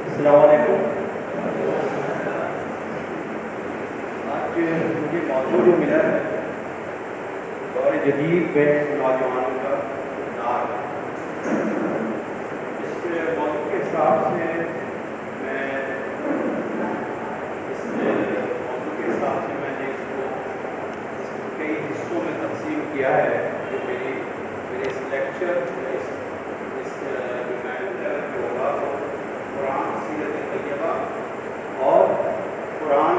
السلام علیکم. آج مجھے موضوع جو ملا ہے دور جدید میں نوجوانوں کا کردار. اس موضوع کے حساب سے میں نے اس کو کئی حصوں میں تقسیم کیا ہے. جو میرے اس لیکچر جو میں ہوگا وہ قرآن سیرت طیبہ اور قرآن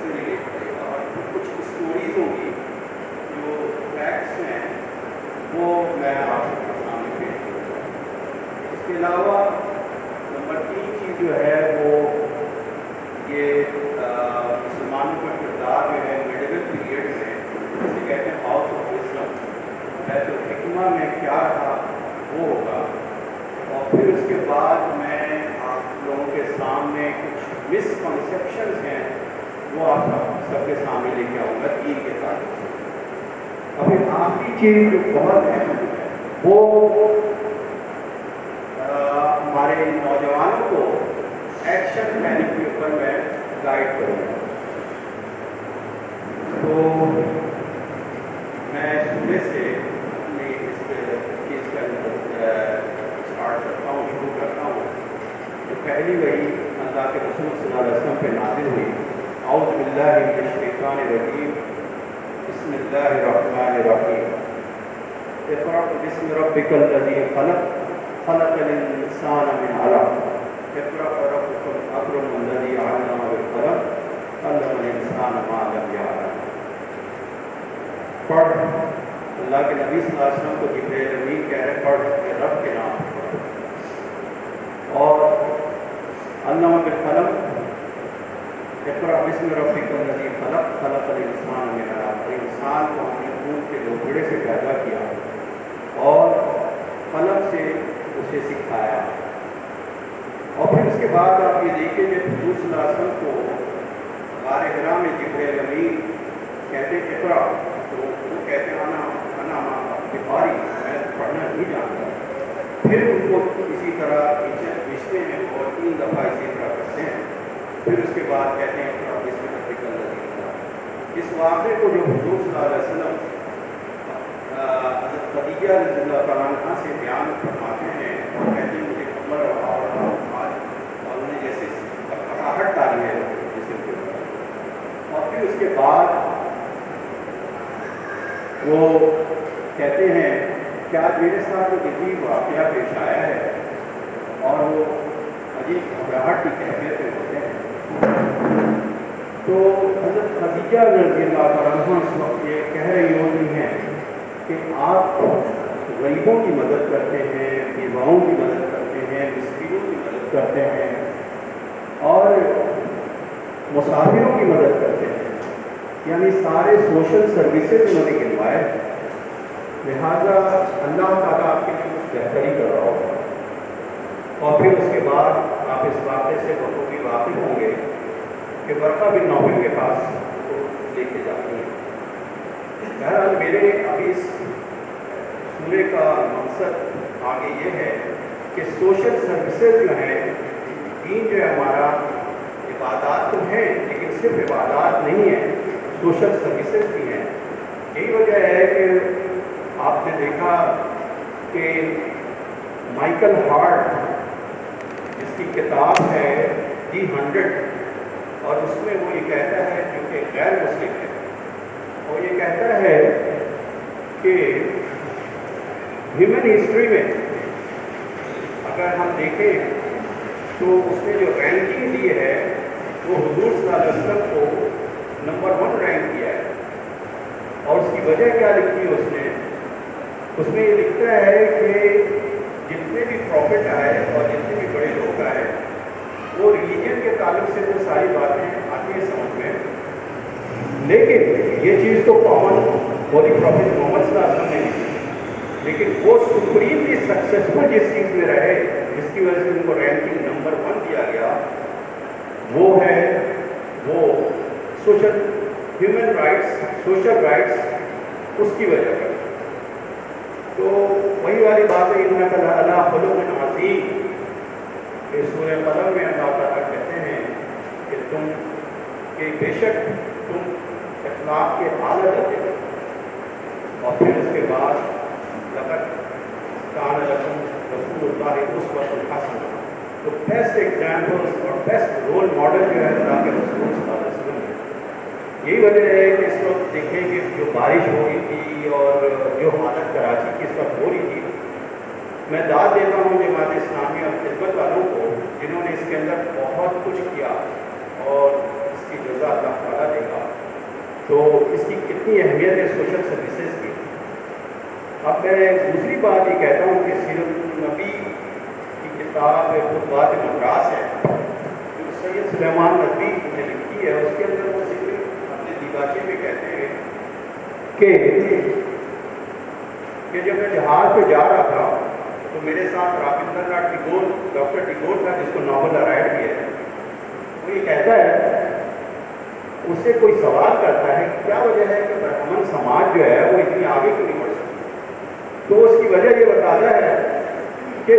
سے ریلیٹ کرے گا، اور کچھ اسٹوریز ہوں گی جو فیکٹس ہیں وہ میں آپ کے سامنے پیش کروں گا. اس کے علاوہ نمبر 3 چیز جو ہے وہ یہ مسلمانوں کا کردار جو ہے میڈیول پیریڈ میں جسے کہتے ہیں ہاؤس آف اسلام بیت الحکمہ میں کیا رہا وہ ہوگا. اور پھر اس کے بعد میں آپ لوگوں کے سامنے کچھ مسکنسیپشنز ہیں وہ آپ سب کے سامنے لے کے آؤں گا دین کے تعلق سے. ابھی آخری چیز جو بہت اہم ہے وہ ہمارے نوجوانوں کو ایکشن پلاننگ کے اوپر میں گائیڈ کروں گا. تو میں صبح سے اپنی اس چیز کا اسٹارٹ کرتا ہوں، شروع کرتا ہوں. تو پہلی وہی اللہ کے رسول صلی اللہ علیہ وسلم پہ نازل ہوئی. اعوذ باللہ من الشیطان الرجیم، بسم اللہ الرحمن الرحیم. اقرأ بسم ربک الذی خلق، خلق الانسان من علق، اقرأ وربک الاکرم الذی علم بالقلم، علم الانسان ما لم یعلم. پڑھ. اللہ کے نبی صلی اللہ علیہ وسلم کو جبرائیل امین کہہ رہے پڑھ کہ رب کے نام سے پڑھ. اور علم بالقلم، اقرأ بسم ربک الذی خلق، خلق الانسان من علق. انسان کو ہم نے خون کے لوتھڑے سے پیدا کیا اور قلم سے اسے سکھایا. اور پھر اس کے بعد آپ یہ دیکھیں کہ حضور صلی اللہ علیہ وسلم کو غار حرا میں جبرائیل امین کہتے ہیں اقرأ، تو وہ کہتے ہیں انا بخاری، میں پڑھنا نہیں جانتا. پھر ان کو اسی طرح رشتے میں اور 3 دفعہ اسی طرح کرتے ہیں. پھر اس کے بعد کہتے ہیں اقرأ بسم ربک الذی خلق. اس واقعے کو جو حضور صلی اللہ علیہ وسلم حضرت خدیجہ رضی اللہ تعالیٰ عنہ سے بیان فرماتے ہیں اور کہتے ہیں مجھے خبر اور انہیں جیسے کڑاہٹ ڈالی ہے جسم کے اوپر. اور پھر اس کے بعد وہ کہتے ہیں کہ آج میرے ساتھ جو عجیب واقعہ پیش آیا ہے اور وہ عجیب گھبراہٹ کی کیفیت میں ہوتے ہیں. تو حضرت خدیجہ رضی اللہ تعالیٰ عنہ اس وقت یہ کہہ رہی ہوتی ہیں کہ آپ غریبوں کی مدد کرتے ہیں، بیواؤں کی مدد کرتے ہیں، مسکینوں کی مدد کرتے ہیں اور مسافروں کی مدد کرتے ہیں. یعنی سارے سوشل سروسز انہوں نے گنوائے. لہٰذا اللہ تعالیٰ آپ کے لیے کچھ بہتری کر رہا ہوگا. اور پھر اس کے بعد آپ اس واقعے سے بخوبی واقف ہوں گے کہ برقہ بن نوفل کے پاس لے کے جاتی ہیں. بہرحال میرے ابھی اس سورے کا مقصد آگے یہ ہے کہ سوشل سروسز جو ہیں، دین جو ہے ہمارا عبادات تو ہیں لیکن صرف عبادات نہیں ہیں، سوشل سروسز بھی ہیں. یہی وجہ ہے کہ آپ نے دیکھا کہ مائیکل ہارٹ جس کی کتاب ہے دی 100 اور اس میں وہ یہ کہتا ہے جو کہ غیر مسلم ہے، وہ یہ کہتا ہے کہ ہیومن ہسٹری میں اگر ہم دیکھیں تو اس نے جو رینکنگ دی ہے وہ حضور صلی اللہ علیہ وسلم کو نمبر 1 رینک کیا ہے. اور اس کی وجہ کیا لکھی ہے اس میں یہ لکھتا ہے کہ جتنے بھی پروفٹ آئے اور جتنے بھی بڑے لوگ آئے وہ ریلیجن کے تعلق سے وہ ساری باتیں آتی ہیں سمجھ میں، لیکن یہ چیز تو کامن ہولی پروفٹ محمد صلی اللہ علیہ وسلم نے لکھی. لیکن وہ سپریملی سکسیسفل جس چیز میں رہے جس کی وجہ سے ان کو رینکنگ نمبر 1 دیا گیا وہ ہے وہ social human rights, social rights, اس کی وجہ پر. تو وہی والی بات ہے انہا اللہ خلق عظیم، کہ سورہ قلم میں اللہ تعالیٰ کہتے ہیں کہ بے شک تم اخلاق کے اعلیٰ درجے ہو، اور پھر اس کے بعد لقد کان لکم رسول اللہ اسوۃ حسنہ، تو بیسٹ ایگزامپلس اور بیسٹ رول ماڈل جو ہے اللہ کے رسول صلی اللہ علیہ وسلم ہے۔ یہی وجہ ہے کہ اس وقت دیکھیں کہ جو بارش ہو رہی تھی اور جو حالت کراچی کی اس وقت ہو رہی تھی، میں داد دیتا ہوں جماعت اسلامی اور خدمت والوں کو جنہوں نے اس کے اندر بہت کچھ کیا، اور اس کی جزا اللہ تعالیٰ دے گا۔ تو اس کی کتنی اہمیت ہے سوشل سروسز کی۔ اب میں دوسری بات یہ کہتا ہوں کہ سیرت النبی کی کتاب خطبات مدراس ہے جو سید سلیمان ندوی نے لکھی ہے، اس کے اندر وہ ذکر اپنے دیباچے میں کہتے ہیں کہ جب میں جہاز پہ جا رہا تھا تو میرے ساتھ راجندر ناتھ ٹیگور، ڈاکٹر ٹیگور تھا جس کو ناول ارائڈ کیا ہے۔ وہ یہ کہتا ہے، اس سے کوئی سوال کرتا ہے کہ کیا وجہ ہے کہ برہمن سماج جو ہے وہ اتنی آگے کیوں نہیں بڑھ سکتی؟ تو اس کی وجہ یہ بتاتا ہے کہ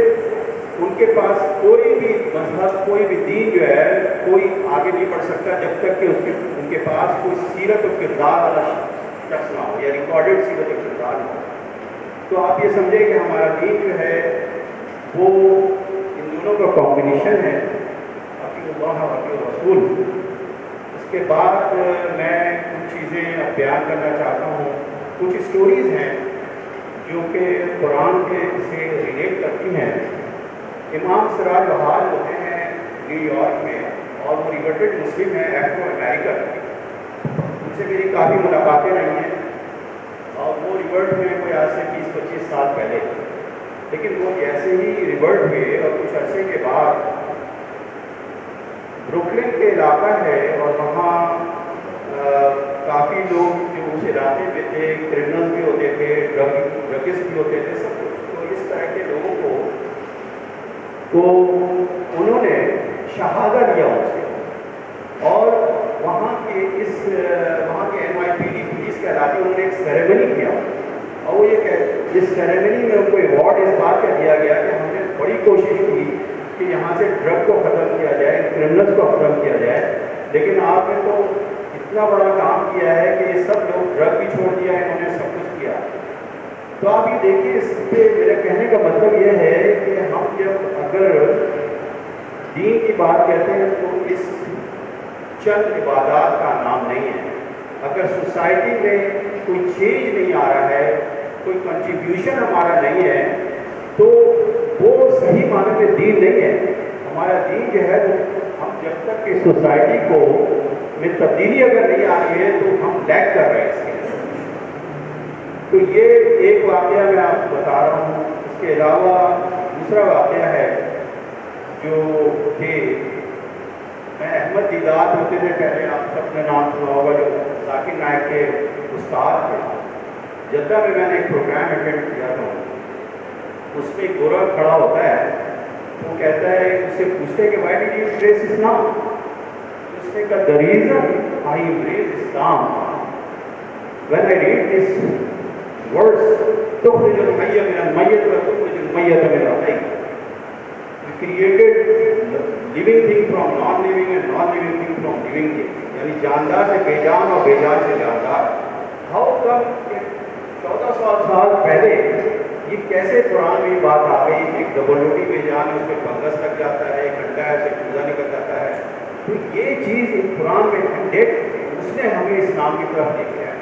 ان کے پاس کوئی بھی مذہب، کوئی بھی دین جو ہے کوئی آگے نہیں بڑھ سکتا جب تک کہ ان کے پاس کوئی سیرت و کردار والا شخص نہ ہو، یا ریکارڈڈ سیرت و کردار نہ ہو۔ تو آپ یہ سمجھیں کہ ہمارا دین جو ہے وہ ان دونوں کا کمبینیشن ہے، اطیعوا اللہ و اطیعوا الرسول۔ اس کے بعد میں کچھ چیزیں اب بیان کرنا چاہتا ہوں، کچھ اسٹوریز ہیں جو کہ قرآن کے سے ریلیٹ کرتی ہیں۔ امام سراج بہار ہوتے ہیں نیو یارک میں، اور وہ ریورٹڈ مسلم ہیں، ایفرو امریکن۔ ان سے میری کافی ملاقاتیں رہی ہیں، اور وہ ریورٹ ہوئے کوئی آج سے 20-25 سال پہلے، لیکن وہ جیسے ہی ریورٹ ہوئے اور کچھ عرصے کے بعد بروکلن کے علاقہ ہے، اور وہاں کافی لوگ جو اس علاقے میں تھے، کرمنلز بھی ہوتے تھے، ڈرگسٹ بھی ہوتے تھے، سب کچھ۔ تو اس طرح کے لوگوں کو انہوں نے شہادہ لیا ان سے، اور وہاں کے NYPD پولیس کے علاقے انہوں نے ایک سیریمنی کیا، اور وہ یہ اس سیریمنی میں ان کو ایوارڈ اس بات کا دیا گیا کہ ہم نے بڑی کوشش کی کہ یہاں سے ڈرگ کو ختم کیا جائے، کرمنلز کو ختم کیا جائے، لیکن آپ نے تو اتنا بڑا کام کیا ہے کہ یہ سب لوگ ڈرگ بھی چھوڑ دیا ہے، انہوں نے سب کچھ کیا۔ تو آپ یہ دیکھیں، اس پہ میرے کہنے کا مطلب یہ ہے کہ ہم جب اگر دین کی بات کہتے ہیں تو اس چند عبادات کا نام نہیں ہے۔ اگر سوسائٹی میں کوئی چینج نہیں آ رہا ہے، کوئی کنٹریبیوشن ہمارا نہیں ہے، تو وہ صحیح معنی میں دین نہیں ہے۔ ہمارا دین جو ہے وہ ہم جب تک کہ سوسائٹی کو میں تبدیلی اگر نہیں آ رہی ہے تو ہم لیک کر رہے ہیں اس کے لیے۔ تو یہ ایک واقعہ میں آپ کو بتا رہا ہوں۔ اس کے علاوہ دوسرا واقعہ ہے جو کہ میں احمد دیدار ہوتے تھے، پہلے آپ سب نے نام سنا ہوگا، جو ذاکر نائک کے استاد تھے۔ جدہ میں نے ایک پروگرام اٹینڈ کیا تھا، اس میں ایک گورا کھڑا ہوتا ہے، وہ کہتا ہے، اس سے پوچھتے کہ وائی ڈیڈ یو ایمبریس اسلام؟ اس نے کہا، the reason I embrace Islam, when I read this verse, تخرج الحی من المیت و تخرج المیت من الحی، you created living thing from non-living and non-living thing from living thing، یعنی جاندار سے بے جان اور بے جان سے جاندار۔ How come کہ 1400 سال پہلے یہ کیسے قرآن میں یہ بات آ گئی کہ ڈبل روٹی بے جان ہے، اس پہ فنگس لگ جاتا ہے، ایک گھنٹہ ہے، اسے چوزا نکل جاتا ہے؟ تو یہ چیز قرآن میں اس نے ہمیں اسلام کی طرف لے کے آیا۔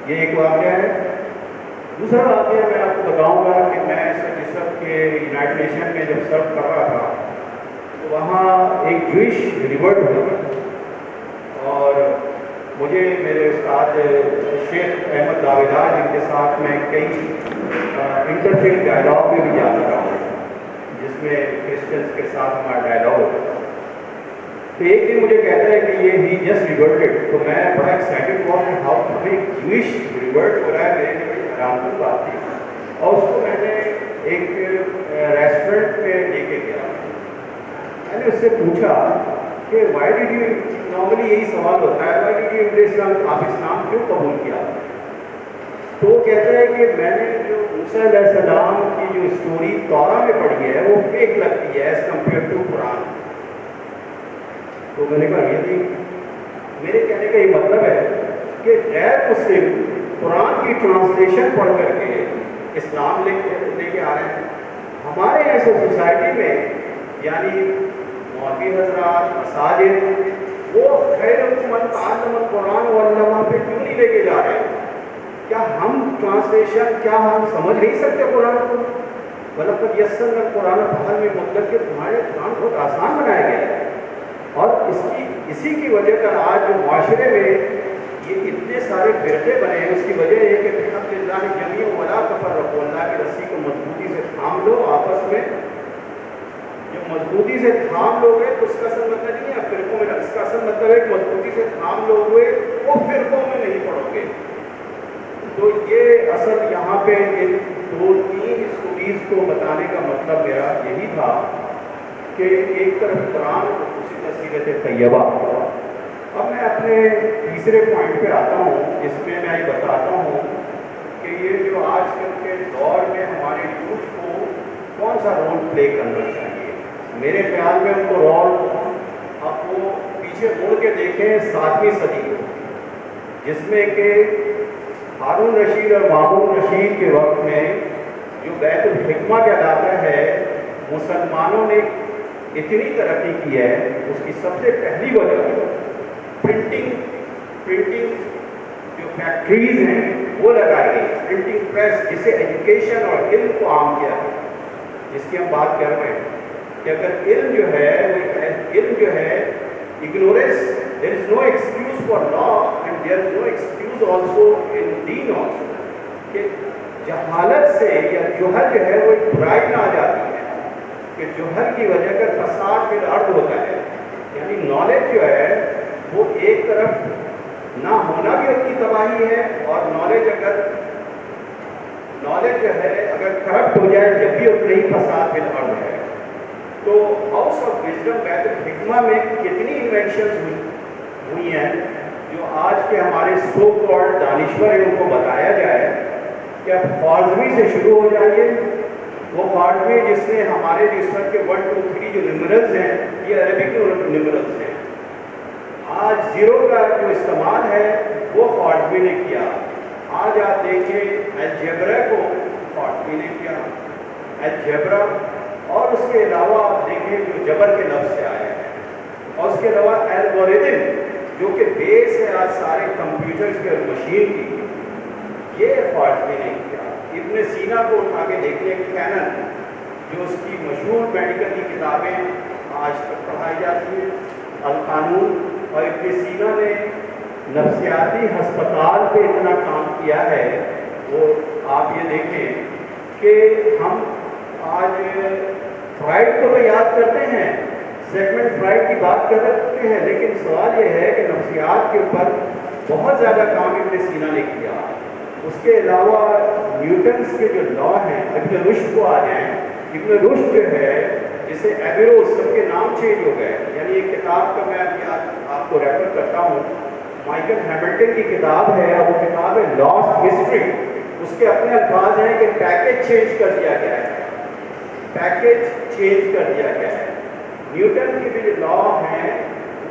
یہ ایک واقعہ ہے۔ دوسرا واقعہ میں آپ کو بتاؤں گا کہ میں سب کے یونائٹڈ نیشن میں جب سرو کر رہا تھا تو وہاں ایک جوئش ریورٹ ہوا، اور مجھے میرے استاد شیخ احمد داویدار جن کے ساتھ میں کئی انٹرفیتھ ڈائلاگ میں بھی جاتا رہا، جس میں کرسچنس کے ساتھ ہمارا ڈائلاگ ہوتا تھا۔ تو ایک دن مجھے کہتا ہے کہ یہ ہی جسٹ ریورٹڈ، تو میں بڑا ایکسائٹیڈ ہوا کہ ہاؤ ہمیں جوئش ریورٹ ہو رہا ہے، میرے لیے بڑی حیران کن بات تھی۔ اور اس کو میں نے ایک ریسٹورینٹ میں لے کے گیا، میں نے اس سے پوچھا کہ وائی ڈیڈ یو، نارملی یہی سوال ہوتا ہے، وائی ڈیڈ یو ایمبریس اسلام، آپ اسلام کیوں قبول کیا؟ تو وہ کہتا ہے کہ میں نے جو موسیٰ علیہ السلام کی جو اسٹوری تورا میں پڑھی ہے وہ فیک لگتی ہے ایز کمپیئر ٹو قرآن. تو میں نے کہا یہ نہیں، میرے کہنے کا یہ مطلب ہے کہ غیر مسلم قرآن کی ٹرانسلیشن پڑھ کر کے اسلام لے کے آ رہے ہیں. ہمارے ایسے سوسائٹی میں یعنی مولوی حضرات مساجد وہ خیر من تعلم القرآن والعلماء پہ کیوں نہیں لے کے جا رہے ہیں؟ کیا ہم ٹرانسلیشن کیا ہم سمجھ نہیں سکتے قرآن کو؟ وَلَقَدْ يَسَّرْنَا الْقُرْآنَ فَهَلْ مِن مُدَّكِرٍ کہ تمہارے قرآن بہت آسان بنایا گیا ہے. اور اسی کی وجہ کر آج جو معاشرے میں یہ اتنے سارے فرقے بنے ہیں، اس کی وجہ یہ کہ بِحَبْلِ اللَّهِ جَمِيعًا وَلَا تَفَرَّقُوا، اللہ کی رسی کو مضبوطی سے تھام لو آپس میں. جو مضبوطی سے تھام لو گے تو اس کا اصل مطلب نہیں ہے فرقوں میں، اس کا اصل مطلب ہے کہ مضبوطی سے تھام لو گے وہ فرقوں میں نہیں پڑو گے. تو یہ اصل یہاں پہ ان دو تین اسٹوریز کو بتانے کا مطلب میرا یہی تھا کہ ایک طرف قرآن اسی طرح سیرت طیبہ. اب میں اپنے تیسرے پوائنٹ پہ آتا ہوں، جس میں میں یہ بتاتا ہوں کہ یہ جو آج کل کے دور میں ہمارے یوتھ کو کون سا رول پلے کرنا چاہیے. میرے خیال میں ان کو رول اب وہ پیچھے مڑ کے دیکھیں 7ویں صدی کو، جس میں کہ ہارون رشید اور مامون رشید کے وقت میں جو بیت الحکمہ کہلاتا ہے مسلمانوں نے اتنی ترقی کی ہے. اس کی سب سے پہلی وجہ پرنٹنگ جو فیکٹریز ہیں وہ لگائی گئی، پرنٹنگ پریس جسے ایجوکیشن اور علم کو عام کیا ہے، جس کی ہم بات کر رہے ہیں کہ اگر علم جو ہے ignorance, there is no excuse for law and there is no excuse also in deen also. کہ جہالت سے یا جوہل جو ہے وہ ایک برائی نہ آ جاتی ہے کہ جوہل کی وجہ کا فساد فی الارض ہوتا ہے. یعنی نالج جو ہے وہ ایک طرف نہ ہونا بھی اس کی تباہی ہے، اور نالج جو ہے اگر کرپٹ ہو جائے جب بھی اتنا ہی فساد فی الارض ہے. تو ہاؤس آف وزڈم بیت الحکمہ میں کتنی انوینشنز ہوئی ہیں جو آج کے ہمارے سو کالڈ دانشور ہیں ان کو بتایا جائے کہ اب خوارزمی سے شروع ہو جائیے. وہ خوارزمی جس نے ہمارے اس وقت کے 1 2 3 جو نمبرلز ہیں یہ عربک نمبرلز ہیں. آج زیرو کا جو استعمال ہے وہ خوارزمی نے کیا. آج آپ دیکھیں الجبرا کو خوارزمی نے کیا، الجبرا. اور اس کے علاوہ آپ دیکھیں جو جبر کے لفظ سے آئے ہیں، اور اس کے علاوہ الگوریتم جو کہ بیس ہے آج سارے کمپیوٹرز کے اور مشین کی، یہ خوارزمی نے کیا. ابن سینا کو اٹھا کے دیکھیں، کینن جو اس کی مشہور میڈیکل کی کتابیں آج تک پڑھائی جاتی ہیں، القانون. اور ابن سینا نے نفسیاتی ہسپتال پہ اتنا کام کیا ہے. وہ آپ یہ دیکھیں کہ ہم آج فرائڈ کو تو یاد کرتے ہیں، سیگمنٹ فرائڈ کی بات کر سکتے ہیں، لیکن سوال یہ ہے کہ نفسیات کے اوپر بہت زیادہ کام ابن سینا نے کیا. اس کے علاوہ نیوٹنس کے جو لا ہیں، ابن رشد کو آ جائیں. ابن رشد جو ہے جسے ایبروز سب کے نام چینج ہو گئے، یعنی ایک کتاب کا میں آپ کو ریفر کرتا ہوں، مائیکل ہیملٹن کی کتاب ہے، وہ کتاب ہے لاسٹ ہسٹری. اس کے اپنے الفاظ ہیں کہ پیکیج چینج کر دیا گیا ہے، پیکیج چینج کر دیا گیا ہے. نیوٹن کی بھی جو لا ہیں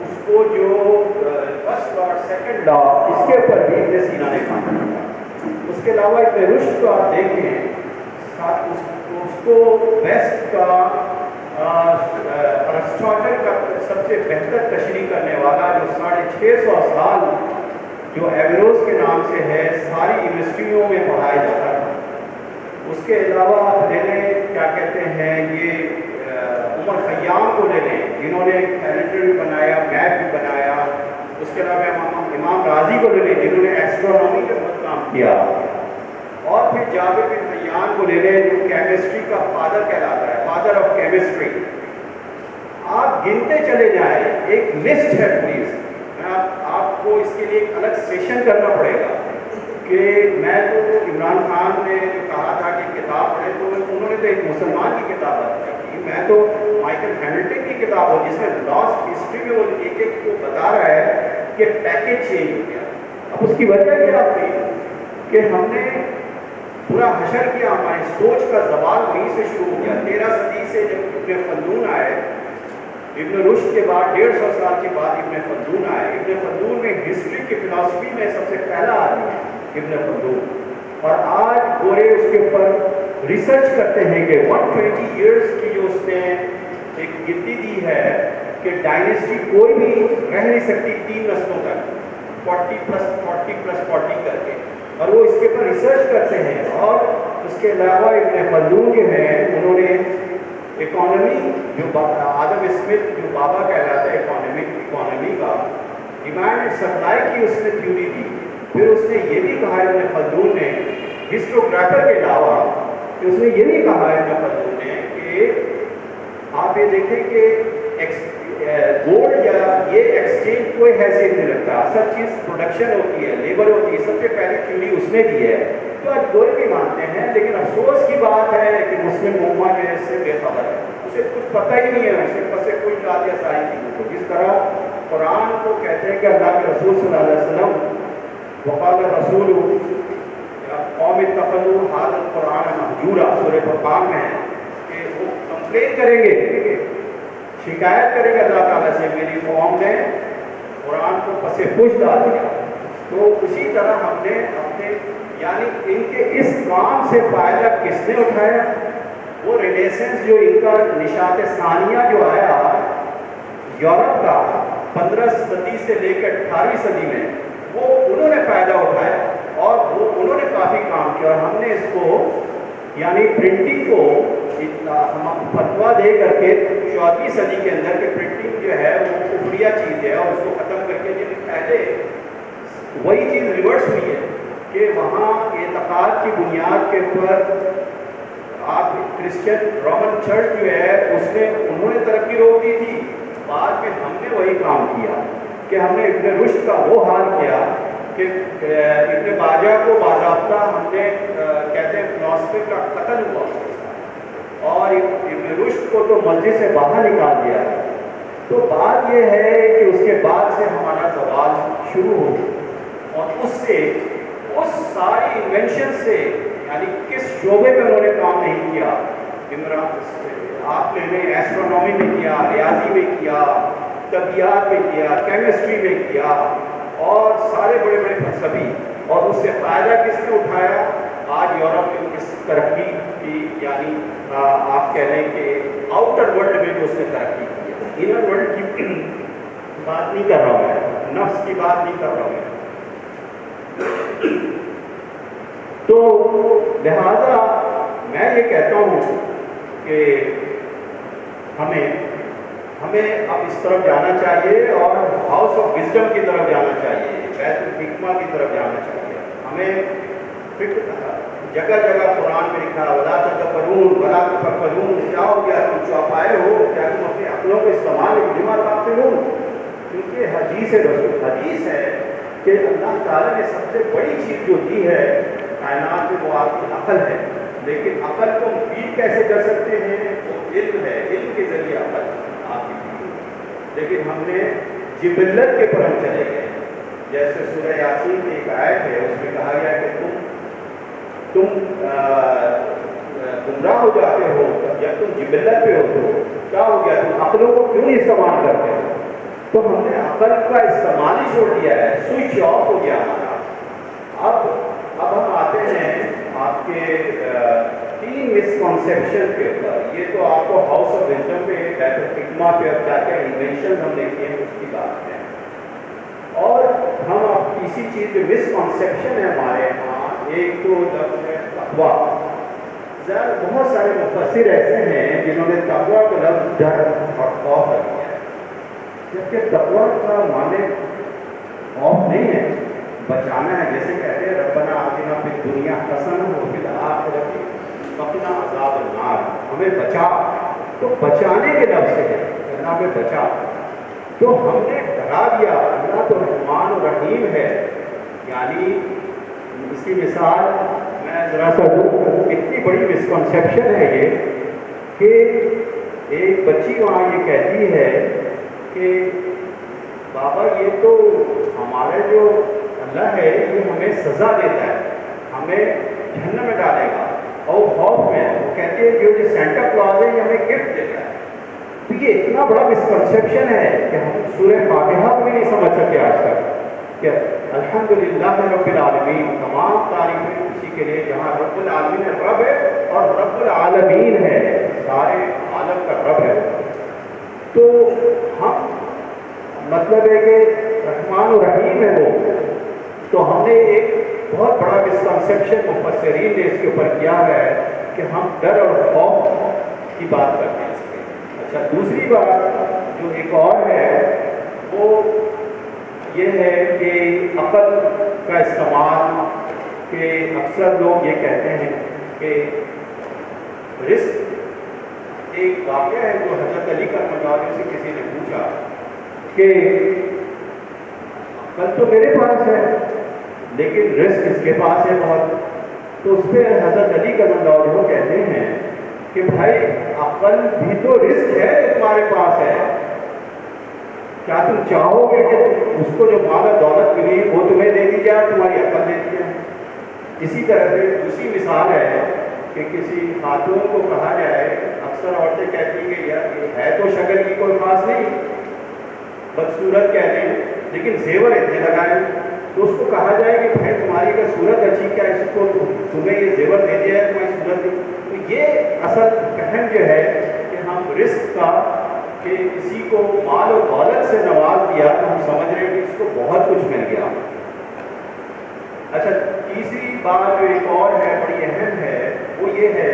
اس کو جو فرسٹ لا اور سیکنڈ لا اس کے اوپر بھی ابن سینا نے کام کیا. اس کے علاوہ ابن رشد کو آپ دیکھیں، اس کو ویسٹ کا ارسطاٹل کا سب سے بہتر تشریح کرنے والا جو 650 سال جو ایوروز کے نام سے ہے ساری یونیورسٹیوں میں پڑھایا جاتا تھا. اس کے علاوہ آپ لے لیں کیا کہتے ہیں یہ عمر خیام کو لے لیں جنہوں نے کیلنڈر بھی بنایا، میپ بھی بنایا. اس کے علاوہ امام راضی کو لے لیں جنہوں نے ایسٹرونومی کے اوپر کام کیا. اور پھر جابر بن حیان کو لے لیں جو کیمسٹری کا فادر کہلاتا ہے، فادر آف کیمسٹری. آپ گنتے چلے جائیں، ایک لسٹ ہے پلیز. آپ کو اس کے لیے ایک الگ سیشن کرنا پڑے گا کہ میں تو عمران خان نے جو کہا تھا کہ کتاب پڑھے تو انہوں نے تو ایک مسلمان کی کتاب کی، میں تو مائیکل ہیملٹن کی کتاب ہو جس میں لاسٹ ہسٹری میں وہ ایک ایک کو بتا رہا ہے کہ پیکیج چینج ہو گیا. اب اس کی وجہ کیا تھی کہ ہم نے پورا حشر کیا، ہماری سوچ کا زوال وہیں سے شروع ہو گیا. 13 صدی سے جب ابن خلدون آئے، ابن رشد کے بعد 150 سال کے بعد ابن خلدون آئے. ابن خلدون میں ہسٹری کی فلاسفی میں سب سے پہلا آدمی ہے ابن خلدون، اور آج گورے اس کے اوپر ریسرچ کرتے ہیں کہ 120 ایئرس کی جو اس نے ایک گنتی دی ہے کہ ڈائنیسٹی کوئی بھی رہ نہیں سکتی 3 نسلوں تک، 40+40+40 کر کے، اور وہ اس کے اوپر ریسرچ کرتے ہیں. اور اس کے علاوہ ابن خلدون جو ہے انہوں نے اکانومی جو آدم اسمتھ جو بابا کہلاتا ہے اکانومی کا، ڈیمانڈ اینڈ سپلائی کی اس نے تھیوری دی. پھر اس نے یہ بھی کہا ابن خلدون نے ہسٹوگرافر کے علاوہ کہ اس نے یہ بھی کہا ابن خلدون نے کہ آپ یہ دیکھیں کہ گولڈ یا یہ ایکسچینج کوئی حیثیت نہیں رکھتا، اصل چیز پروڈکشن ہوتی ہے، لیبر ہوتی ہے. سب سے پہلی تھیوری اس نے دی ہے. تو آج گورے بھی مانتے ہیں، لیکن افسوس کی بات ہے کہ مسلم امہ جو ہے اس سے بے خبر ہے، اسے کچھ پتہ ہی نہیں ہے، اس کے پاس سے کوئی بات یا ساری چیزوں کو. جس طرح قرآن کو کہتے ہیں کہ اللہ کے رسول صلی اللہ علیہ وسلم وقال الرسول قوم اتخذوا هذا القرآن مهجورا، سورہ فرقان میں ہے کہ وہ کمپلین کریں گے، شکایت کریں گے اللہ تعالیٰ سے، میری قوم نے قرآن کو پس پش ڈال دیا. تو اسی طرح ہم نے اپنے یعنی ان کے اس کام سے فائدہ کس نے اٹھایا؟ وہ رینیسنس جو ان کا نشاط ثانیہ جو آیا یورپ کا 15 صدی سے لے کر 18ویں صدی میں، وہ انہوں نے فائدہ اٹھایا اور وہ انہوں نے کافی کام کیا. اور ہم نے اس کو یعنی پرنٹنگ کو ہم فتویٰ دے کر کے 14ویں صدی کے اندر کہ پرنٹنگ جو ہے وہ کفریہ چیز ہے، اور اس کو ختم کر کے جن پہلے وہی چیز ریورس ہوئی ہے کہ وہاں اعتقاد کی بنیاد کے اوپر آپ کرسچن رومن چرچ جو ہے اس نے انہوں نے ترقی روک دی تھی. بعد میں ہم نے وہی کام کیا کہ ہم نے ابن رشد کا وہ حال کیا کہ ابن باجہ کو باضابطہ ہم نے کہتے ہیں فلاسفی کا قتل ہوا، اور ابن رشد کو تو مسجد سے باہر نکال دیا. تو بات یہ ہے کہ اس کے بعد سے ہمارا زوال شروع ہو، اور اس سے اس ساری انوینشن سے یعنی کس شعبے میں انہوں نے کام نہیں کیا. آپ نے ایسٹرونومی میں کیا، ریاضی میں کیا، طبیعت میں کیا، کیمسٹری میں کیا، اور سارے بڑے بڑے فلسفی، اور اس سے فائدہ کس نے اٹھایا؟ آج یورپ میں اس ترقی کی یعنی آپ کہہ لیں کہ آؤٹر ورلڈ میں جو اس نے ترقی کیا. انر ورلڈ کی بات نہیں کر رہا ہوں میں، نفس کی بات نہیں کر رہا ہوں میں. تو لہذا میں یہ کہتا ہوں کہ ہمیں اب اس طرف جانا چاہیے اور ہاؤس آف وزڈم کی طرف جانا چاہیے، بیت الحکمہ کی طرف جانا چاہیے. ہمیں جگہ جگہ قرآن میں لکھا ولا تکبرون ولا تفکرون، کیا ہو گیا تم چوپائے ہو، کیا تم اپنے عقلوں کو استعمال بما تعقلون؟ کیونکہ حدیث رسول حدیث ہے کہ اللہ تعالیٰ نے سب سے بڑی چیز جو دی ہے کائنات میں وہ آپ کی عقل ہے. لیکن عقل کو مفید کیسے کر سکتے ہیں؟ وہ علم ہے، علم کے ذریعے عقل آپ کی مفید. لیکن ہم نے جبلت کے پر ہم چلے گئے. جیسے سورہ یاسین کی ایک آیت ہے، اس میں کہا گیا کہ تم گمراہ ہو جاتے ہو یا تم جبلت پہ ہو تو کیا ہو گیا، تم عقلوں کو کیوں نہیں استعمال کرتے؟ تو ہم نے عقل کا استعمال ہی چھوڑ دیا ہے، سوئچ آف ہو گیا ہمارا. اب ہم آتے ہیں آپ کے 3 مسکنسیپشن کے اوپر. یہ تو آپ کو ہاؤس آف وزڈم پہ، بیت الحکمہ پہ اب کیا کیا انوینشن ہم دیکھتے ہیں اس کی بات ہے. اور ہم اب اسی چیز پہ مسکنسیپشن ہے ہمارے یہاں. ایک تو لفظ ہے تقویٰ. بہت سارے مفسر ایسے ہیں جنہوں نے تقویٰ کا لفظ ڈر اور خوف کر دیا ہے، جبکہ تقویٰ کا معنی خوف نہیں ہے، بچانا ہے. جیسے کہتے ہیں ربنا آتنا فی الدنیا حسنہ وفی الآخرۃ وقنا عذاب النار، ہمیں بچا. تو بچانے کے لفظ سے ہے، اللہ ہمیں بچا. تو ہم نے ڈرا دیا. اللہ تو رحمان و رحیم ہے. یعنی اس کی مثال میں ذرا سا دوں، اتنی بڑی مسکنسیپشن ہے یہ کہ ایک بچی وہاں یہ کہتی ہے کہ بابا یہ تو ہمارے جو اللہ ہے یہ ہمیں سزا دیتا ہے، ہمیں جہنم میں ڈالے گا، اور خوف میں وہ کہتے ہیں جو سینٹا کلاز ہے یہ ہمیں گفٹ دیتا ہے. تو یہ اتنا بڑا مسکنسیپشن ہے کہ ہم سورہ فاتحہ کو بھی نہیں سمجھ سکتے آج تک کہ الحمدللہ رب العالمین، تمام تعریفیں اسی کے لیے جہاں رب العالمین رب ہے اور رب العالمین ہے، سارے عالم کا رب ہے. تو ہم مطلب ہے کہ رحمان و رحیم ہے وہ. تو ہم نے ایک بہت بڑا مسکنسیپشن مفسرین نے اس کے اوپر کیا ہے کہ ہم ڈر اور خوف کی بات کرتے ہیں اس پہ. اچھا، دوسری بات جو ایک اور ہے وہ یہ ہے کہ عقل کا استعمال، کہ اکثر لوگ یہ کہتے ہیں کہ رزق ایک واقعہ ہے جو حضرت علی کا مجاہد سے کسی نے پوچھا کہ عقل تو میرے پاس ہے لیکن رزق اس کے پاس ہے بہت. تو اس پہ حضرت علی کا مجاہد وہ کہتے ہیں کہ بھائی عقل بھی تو رزق ہے جو تمہارے پاس ہے، کیا تم چاہو گے کہ اس کو جو مال و دولت ملی وہ تمہیں دے دی جائے، تمہاری عقل دے دی جائے؟ اسی طرح سے دوسری مثال ہے کہ کسی خاتون کو کہا جائے، اکثر عورتیں کہتی ہیں کہ یار یہ ہے تو شکل کی کوئی خاص نہیں، بدصورت کہتے ہیں لیکن زیور اتنے لگائے، تو اس کو کہا جائے کہ بھائی تمہاری اگر صورت اچھی، کیا اس کو تمہیں یہ زیور دے دیا ہے تمہاری صورت دی؟ تو یہ اصل فہم جو ہے کہ ہم رزق کا، کہ کسی کو مال و دولت سے نواز دیا تو ہم سمجھ رہے ہیں کہ اس کو بہت کچھ مل گیا. اچھا، تیسری بات جو ایک اور ہے بڑی اہم ہے وہ یہ ہے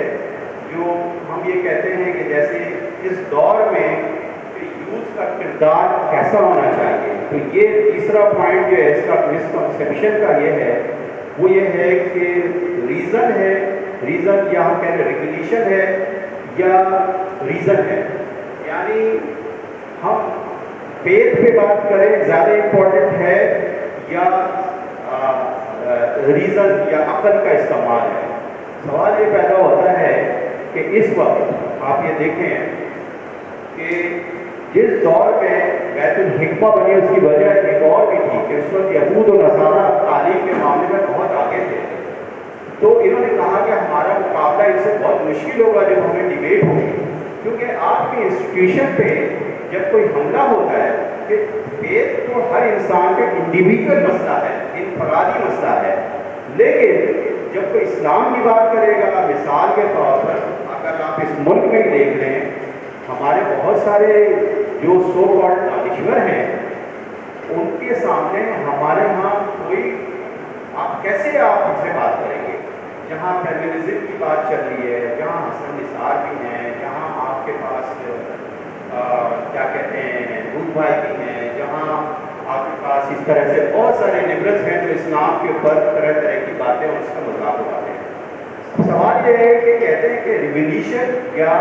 جو ہم یہ کہتے ہیں کہ جیسے اس دور میں یوتھ کا کردار کیسا ہونا چاہیے. تو یہ تیسرا پوائنٹ جو ہے اس کا مسکنسیپشن کا یہ ہے وہ یہ ہے کہ ریزن ہے، ریزن یا ہم کہہ رہے ریگولیشن ہے یا ریزن ہے. یعنی ہم فیتھ پہ بات کریں زیادہ امپورٹنٹ ہے یا ریزن یا عقل کا استعمال ہے. سوال یہ پیدا ہوتا ہے کہ اس وقت آپ یہ دیکھیں کہ جس دور میں بیت الحکمہ بنی اس کی وجہ ایک اور بھی تھی کہ اس وقت یہود و نصارہ تعلیم کے معاملے میں بہت آگے تھے. تو انہوں نے کہا کہ ہمارا مقابلہ اس سے بہت مشکل ہوگا جب ہمیں ڈیبیٹ ہوگی، کیونکہ آپ کی انسٹیٹیوشن پہ جب کوئی حملہ ہوتا ہے کہ فیتھ تو ہر انسان کا انڈیویجول مسئلہ ہے، انفرادی مسئلہ ہے، لیکن جب کوئی اسلام کی بات کرے گا، مثال کے طور پر اگر آپ اس ملک میں ہی دیکھ لیں ہمارے بہت سارے جو سو کالڈ دانشور ہیں ان کے سامنے ہمارے ہاں کوئی آپ کیسے آپ ان سے بات کریں گے؟ جہاں فیمنزم کی بات چل رہی ہے، جہاں حسن نثار بھی ہیں، جہاں آپ کے پاس کیا کہتے ہیں بدھ بھائی بھی ہیں، جہاں آپ کے پاس اس طرح سے بہت سارے لبرلس ہیں جو اسلام کے اوپر طرح طرح کی باتیں اور اس کا مذاق اڑاتے ہیں. سوال یہ ہے کہ کہتے ہیں کہ ریولیوشن یا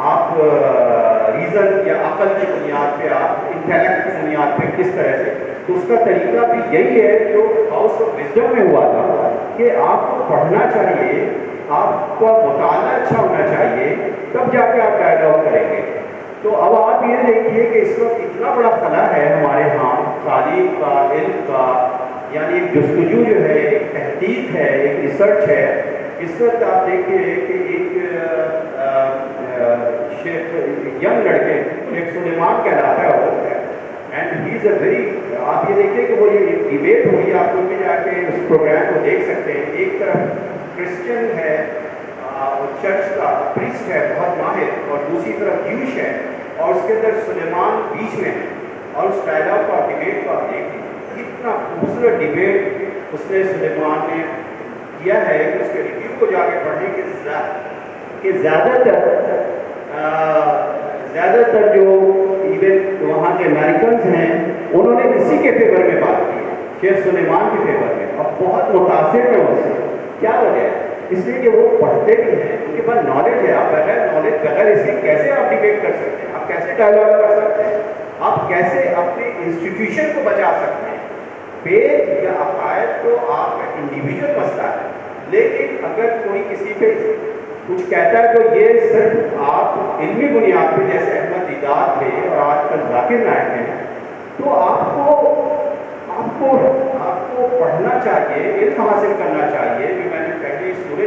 آپ ریزن یا عقل کی بنیاد پہ، آپ انٹیلیکٹ کی بنیاد پہ کس طرح سے، تو اس کا طریقہ بھی یہی ہے جو ہاؤس آف وزڈم میں ہوا تھا کہ آپ کو پڑھنا چاہیے، آپ کا مطالعہ اچھا ہونا چاہیے، تب جا کے آپ ڈائلاگ کریں گے. تو اب آپ یہ دیکھیے کہ اس وقت اتنا بڑا خلا ہے ہمارے ہاں تعلیم کا، علم کا، یعنی ایک جستجو جو ہے، ایک تحقیق ہے، ایک ریسرچ ہے. اس وقت آپ دیکھیے کہ ایک شیخ ینگ لڑکے شیخ سلیمان کہلاتا ہے وہ، and he is a very, آپ یہ دیکھیے کہ وہ یہ ڈیبیٹ ہوئی، آپ لوگ بھی جا کے اس پروگرام کو دیکھ سکتے ہیں. ایک طرف کرسچن ہے، چرچ کا پریسٹ ہے بہت ماہر، اور دوسری طرف جیوش ہے، اور اس کے اندر سلیمان بیچ میں ہے. اور اس ڈائلاگ کا ڈیبیٹ کو آپ دیکھیں، کتنا خوبصورت ڈیبیٹ اس نے سلیمان نے کیا ہے کہ اس کے ریویو کو جا کے پڑھیں کہ زیادہ تر جو ایون وہاں کے امریکنز ہیں انہوں نے اسی کے فیور میں بات کی، شیخ سلیمان کے فیور میں، اور بہت متاثر ہیں اس سے. کیا وجہ ہے؟ اس لیے کہ وہ پڑھتے بھی ہیں، ان کے پاس نالج ہے. آپ بغیر نالج، بغیر اس کے کیسے آپ ڈیبیٹ کر سکتے ہیں؟ آپ کیسے ڈائلاگ کر سکتے ہیں؟ آپ کیسے اپنے انسٹیٹیوشن کو بچا سکتے ہیں؟ فیتھ یا عقائد تو آپ کا انڈیویجول مسئلہ ہے، لیکن اگر کوئی کسی پہ کچھ کہتا ہے تو یہ صرف آپ علمی بنیاد پہ، جیسے احمد دیدار تھے اور آج کل ذاکر نائک ہیں، تو آپ کو پڑھنا چاہیے، علم حاصل کرنا چاہیے. جو میں نے پہلے سورہ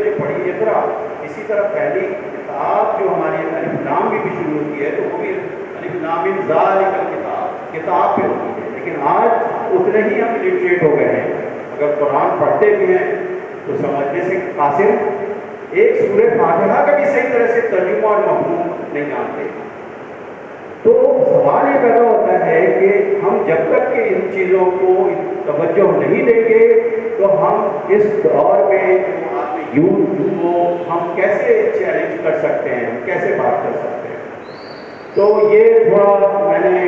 اسی طرح پہلی کتاب جو ہماری الف لام بھی شروع ہوتی ہے تو وہ بھی الف لام من ذالک کتاب پہ ہوتی ہے، لیکن آج اتنے ہی ہم لٹریٹ ہو گئے ہیں، اگر قرآن پڑھتے بھی ہیں تو سمجھنے سے قاصر، ایک سورہ فاتحہ کا بھی صحیح طرح سے ترجمہ اور مفہوم نہیں جانتے۔ تو سوال یہ پیدا ہوتا ہے کہ ہم جب تک کہ ان چیزوں کو توجہ نہیں دیں گے تو ہم اس دور میں یوتھ کو ہم کیسے چیلنج کر سکتے ہیں، ہم کیسے بات کر سکتے ہیں۔ تو یہ تھوڑا میں نے،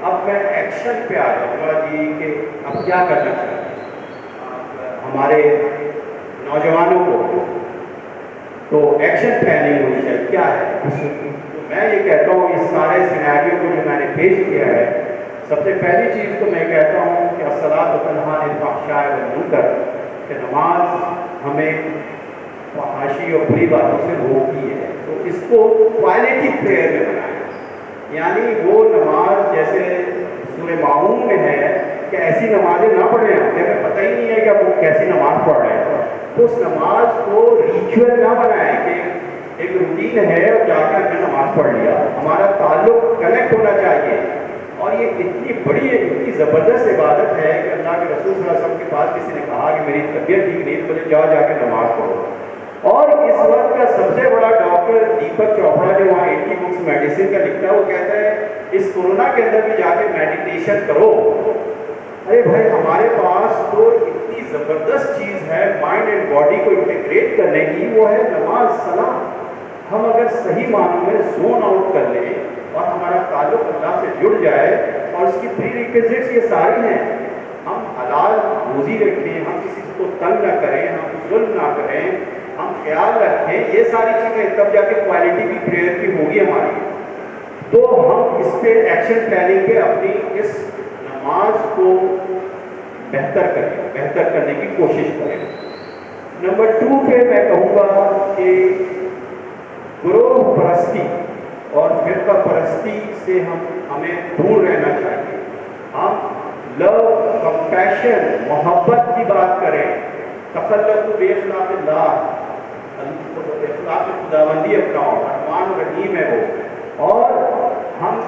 اب میں ایکشن پہ آ جاؤں گا جی کہ اب کیا کرنا چاہیے ہمارے نوجوانوں کو، تو ایکشن پلاننگ ہونی چاہیے کیا ہے۔ میں یہ کہتا ہوں اس سارے سیناریو کو جو میں نے پیش کیا ہے، سب سے پہلی چیز تو میں کہتا ہوں کہ الصلاۃ تنہی عن الفحشاء والمنکر، کہ نماز ہمیں فحاشی اور بری باتوں سے روکتی ہے، تو اس کو کوالٹی پریئر میں بنائیں، یعنی وہ نماز جیسے سورہ معون میں ہے کہ ایسی نمازیں نہ پڑھیں ہمیں پتہ ہی نہیں ہے کہ اب وہ کیسی نماز پڑھ رہے ہیں، تو اس نماز کو ریچول نہ بنائیں کہ ایک روٹین ہے اور جا کر میں نماز پڑھ لیا، ہمارا تعلق کنیکٹ ہونا چاہیے۔ اور یہ اتنی بڑی اتنی زبردست عبادت ہے کہ اللہ کے رسول صلی اللہ علیہ وسلم کے پاس کسی نے کہا کہ میری طبیعت ٹھیک نہیں، مجھے جا کے نماز پڑھو، اور اس وقت کا سب سے بڑا ڈاکٹر دیپک چوپڑا جو وہاں 80 بکس میڈیسن کا لکھتا ہے، وہ کہتا ہے اس کورونا کے اندر بھی جا کے میڈیٹیشن کرو۔ ارے بھائی ہمارے پاس تو اتنی زبردست چیز ہے مائنڈ اینڈ باڈی کو انٹیگریٹ کرنے کی، وہ ہے نماز صلاۃ۔ ہم اگر صحیح معنوں میں زون آؤٹ کر لیں اور ہمارا تعلق اللہ سے جڑ جائے، اور اس کی پری ریکویزٹس یہ ساری ہیں، ہم حلال روزی رکھیں، ہم کسی کو تنگ نہ کریں، ہم ظلم نہ کریں، ہم خیال رکھیں، یہ ساری چیزیں تب جا کے کوالٹی بھی پریئر کی ہوگی ہماری۔ تو ہم اس پہ ایکشن پلاننگ پہ اپنی اس نماز کو بہتر کرنے کی کوشش کریں۔ نمبر 2 پہ میں کہوں گا کہ گروہ پرستی اور فرقہ پرستی سے ہمیں دور رہنا چاہیے۔ ہم لو، کمپیشن، محبت کی بات کریں، تخلق باخلاق اللہ، اخلاق خداوندی اپناؤ، رحمان رحیم ہے وہ، اور ہم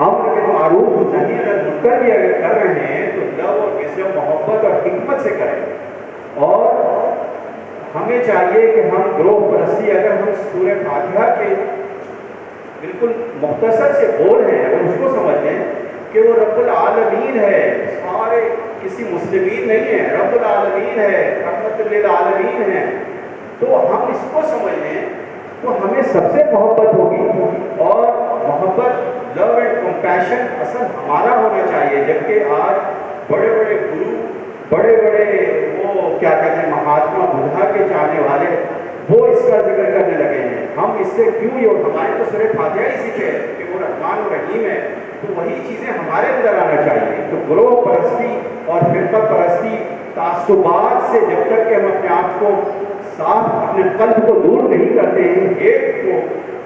امر کے معروف نہی عن المنکر بھی اگر کر رہے ہیں تو لو اور وزڈم، محبت اور حکمت سے کریں۔ اور ہمیں چاہیے کہ ہم گروہ پرستی، اگر ہم سورہ فاتحہ کے بالکل مختصر سے بول ہیں اگر اس کو سمجھ لیں کہ وہ رب العالمین ہے، سارے کسی مسلمین نہیں ہیں، رب العالمین ہے، رحمت للعالمین ہے، تو ہم اس کو سمجھ لیں تو ہمیں سب سے محبت ہوگی، اور محبت، لو اینڈ کمپیشن اصل ہمارا ہونا چاہیے۔ جبکہ آج بڑے بڑے گرو، بڑے بڑے وہ کیا کہتے ہیں مہاتما بدھا کے چاہنے والے، وہ اس کا ذکر کرنے لگے ہیں۔ ہم اس سے کیوں، یہ ہمارے تو سورہ فاتحہ ہی سیکھے کہ وہ رحمان و رحیم ہے، تو وہی چیزیں ہمارے اندر آنا چاہیے۔ تو گروہ پرستی اور فرقہ پرستی، تعصبات سے جب تک کہ ہم اپنے آپ کو صاف، اپنے قلب کو دور نہیں کرتے ہیں،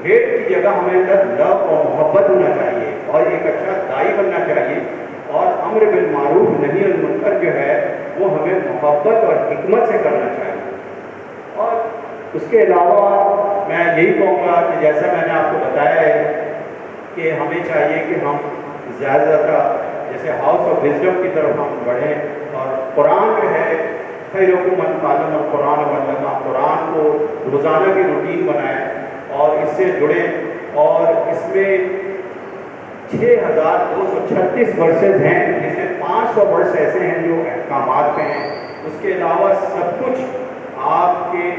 ہیٹ کی جگہ ہمیں اندر لو اور محبت ہونا چاہیے، اور ایک اچھا دائی بننا چاہیے، اور امر بالمعروف نہی عن المنکر جو ہے وہ ہمیں محبت اور حکمت سے کرنا چاہیے۔ اور اس کے علاوہ میں یہی کہوں گا کہ جیسا میں نے آپ کو بتایا ہے کہ ہمیں چاہیے کہ ہم زیادہ زیادہ جیسے ہاؤس آف وزڈم کی طرف ہم بڑھیں، اور قرآن جو ہے خیرکم من تعلم القرآن وعلمہ، قرآن کو روزانہ کی روٹین بنائیں اور اس سے جڑیں، اور اس میں 6236 ورسز ہیں، جس میں 500 ورس ایسے ہیں جو احکامات پہ ہیں۔ اس کے علاوہ سب کچھ آپ کے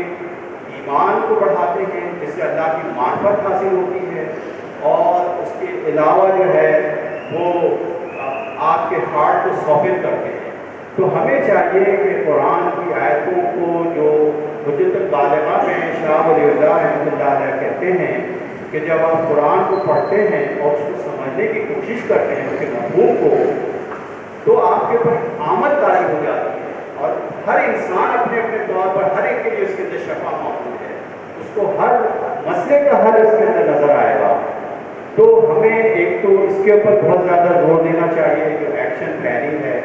ایمان کو بڑھاتے ہیں، جس سے اللہ کی معرفت حاصل ہوتی ہے، اور اس کے علاوہ جو ہے وہ آپ کے ہارٹ کو سافن کرتے ہیں۔ تو ہمیں چاہیے کہ قرآن کی آیتوں کو جو حجت البالغہ میں شاہ ولی اللہ رحمۃ اللہ علیہ کہتے ہیں کہ جب آپ قرآن کو پڑھتے ہیں اور اس کو سمجھنے کی کوشش کرتے ہیں اس کے مفہوم کو، تو آپ کے اوپر آمد طاری ہو جاتی ہے، اور ہر انسان اپنے اپنے طور پر ہر ایک کے لیے اس کے اندر شفا موجود ہے، اس کو ہر مسئلے کا حل اس کے اندر نظر آئے گا۔ تو ہمیں ایک تو اس کے اوپر بہت زیادہ زور دینا چاہیے جو ایکشن پلاننگ ہے۔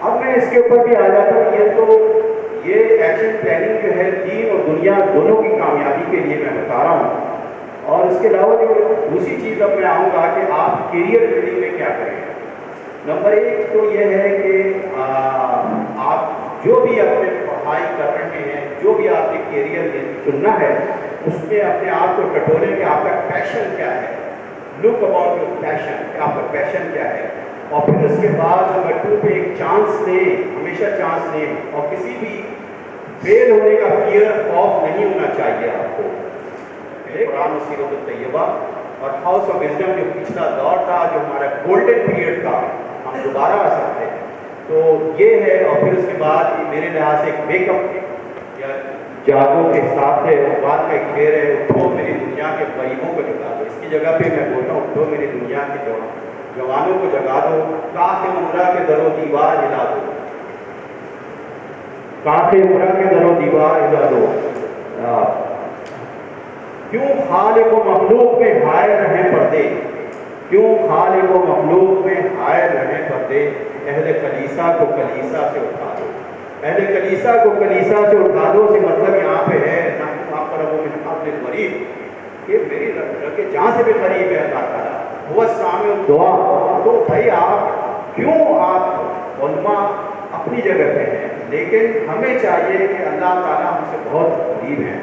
اب میں اس کے اوپر بھی آ جاتا ہوں، یہ ایکشن پلاننگ جو ہے دین اور دنیا دونوں کی کامیابی کے لیے میں بتا رہا ہوں۔ اور اس کے علاوہ جو دوسری چیز اب میں آؤں گا کہ آپ کیریئر بلڈنگ میں کیا کریں۔ نمبر ایک تو یہ ہے کہ آپ جو بھی اپنے پڑھائی کر رہے ہیں، جو بھی آپ نے کیریئر چننا ہے، اس میں اپنے آپ کو ٹٹولیں کہ آپ کا پیشن کیا ہے۔ لک اباؤٹ یور پیشن، کہ آپ کا پیشن کیا ہے۔ اور پھر اس کے بعد نمبر 2 پہ ایک چانس لیں، ہمیشہ چانس لیں، اور کسی بھی فیل ہونے کا فیئر خوف نہیں ہونا چاہیے آپ کو۔ قرآن و سیرت الطیبہ اور ہاؤس آف وزڈم جو پچھلا دور تھا، جو ہمارا گولڈن پیریڈ تھا، ہم دوبارہ آ سکتے ہیں، تو یہ ہے۔ اور پھر اس کے بعد میرے لحاظ سے ایک میک اپ یا جاگوں کے حساب سے بات کا ایک شعر ہے، اٹھو میری دنیا کے غریبوں کو جگا دو۔ اس کی جگہ پہ میں بولتا ہوں اٹھو میری دنیا کے جوانوں کو جگا دو، کاخ عمرہ کے در و دیوار ہلا دو، کاخ عمرہ کے در و دیوار ہلا دو۔ کیوں خالق و مخلوق میں حائر رہیں پردے، کیوں خالق و مخلوق میں حائر رہیں پردے، اہل کلیسا کو کلیسا سے اٹھا دو۔ اہل کلیسا کو کلیسا سے اٹھا دو سے مطلب یہاں پہ ہے نحن اقرب من حبل الورید، کہ میری رگ جہاں سے بھی قریب ہے اللہ تعالیٰ، وہ سامع الدعا۔ تو بھائی آپ کیوں، آپ علماء اپنی جگہ پہ ہیں، لیکن ہمیں چاہیے کہ اللہ تعالیٰ ہم سے بہت قریب ہیں۔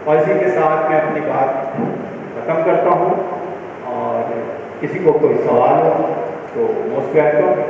اور اسی کے ساتھ میں اپنی بات ختم کرتا ہوں، اور کسی کو کوئی سوال ہو تو موسٹ ویلکم۔